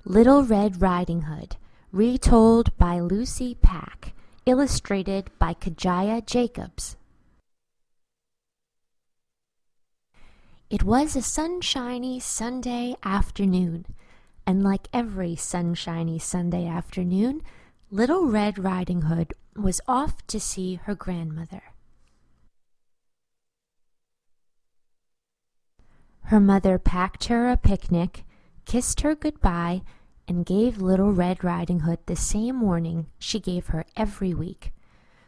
Little Red Riding Hood, retold by Lucy Pack, illustrated by Kajaya Jacobs. It was a sunshiny Sunday afternoon, and like every sunshiny Sunday afternoon, Little Red Riding Hood was off to see her grandmother. Her mother packed her a picnic, kissed her goodbye, and gave Little Red Riding Hood the same warning she gave her every week.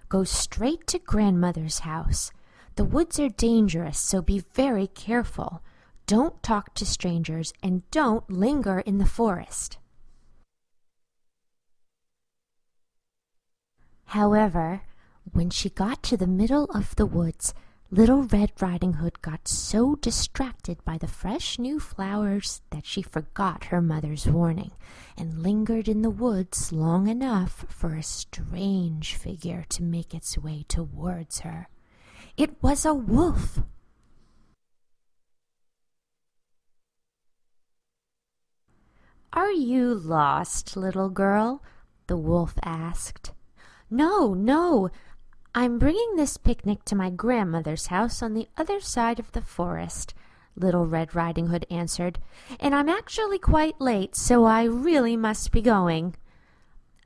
Go straight to grandmother's house. The woods are dangerous, so be very careful. Don't talk to strangers and don't linger in the forest. However, when she got to the middle of the woods, Little Red Riding Hood got so distracted by the fresh new flowers that she forgot her mother's warning and lingered in the woods long enough for a strange figure to make its way towards her. It was a wolf. "Are you lost, little girl?" the wolf asked. "No, no. I'm bringing this picnic to my grandmother's house on the other side of the forest," Little Red Riding Hood answered, "and I'm actually quite late, so I really must be going."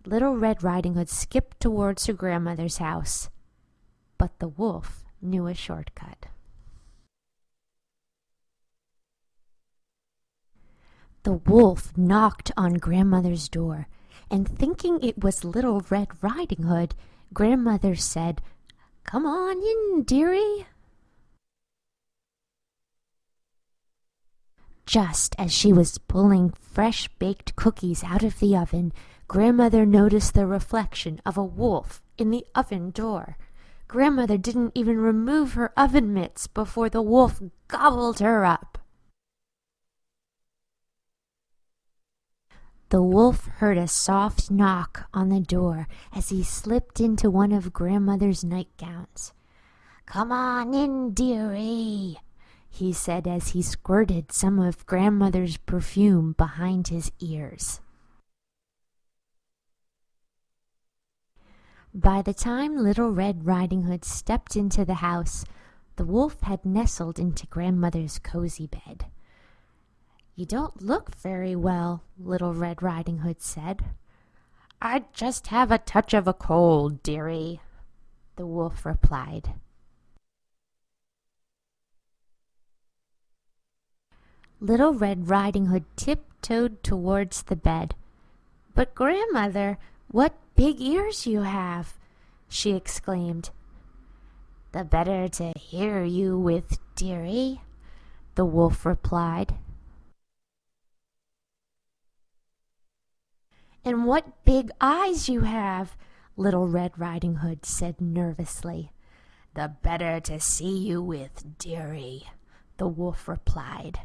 Little Red Riding Hood skipped towards her grandmother's house, but the wolf knew a shortcut. The wolf knocked on grandmother's door, and thinking it was Little Red Riding Hood, grandmother said, "Come on in, dearie." Just as she was pulling fresh baked cookies out of the oven, grandmother noticed the reflection of a wolf in the oven door. Grandmother didn't even remove her oven mitts before the wolf gobbled her up. The wolf heard a soft knock on the door as he slipped into one of grandmother's nightgowns. "Come on in, dearie," he said as he squirted some of grandmother's perfume behind his ears. By the time Little Red Riding Hood stepped into the house, the wolf had nestled into grandmother's cozy bed. "You don't look very well," Little Red Riding Hood said. "I just have a touch of a cold, dearie," the wolf replied. Little Red Riding Hood tiptoed towards the bed. "But grandmother, what big ears you have!" she exclaimed. "The better to hear you with, dearie," the wolf replied. "And what big eyes you have!" Little Red Riding Hood said nervously. "The better to see you with, dearie," the wolf replied.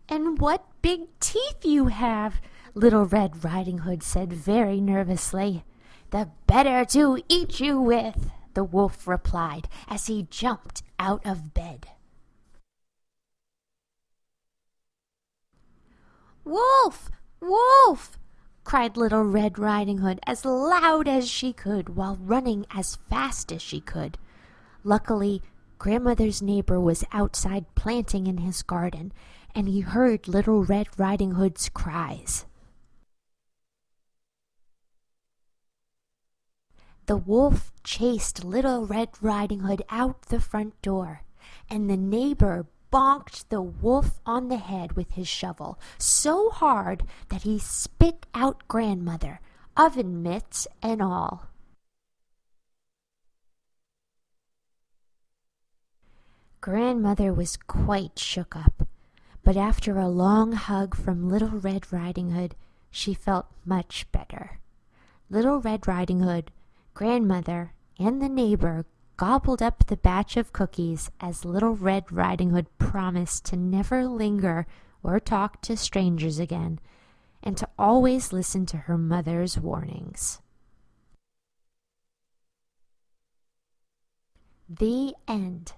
"And what big teeth you have!" Little Red Riding Hood said very nervously. "The better to eat you with," the wolf replied as he jumped out of bed. "Wolf! Wolf!" cried Little Red Riding Hood as loud as she could while running as fast as she could. Luckily, grandmother's neighbor was outside planting in his garden, and he heard Little Red Riding Hood's cries. The wolf chased Little Red Riding Hood out the front door, and the neighbor bonked the wolf on the head with his shovel so hard that he spit out grandmother, oven mitts and all. Grandmother was quite shook up, but after a long hug from Little Red Riding Hood, she felt much better. Little Red Riding Hood, grandmother, and the neighbor gobbled up the batch of cookies as Little Red Riding Hood promised to never linger or talk to strangers again, and to always listen to her mother's warnings. The end.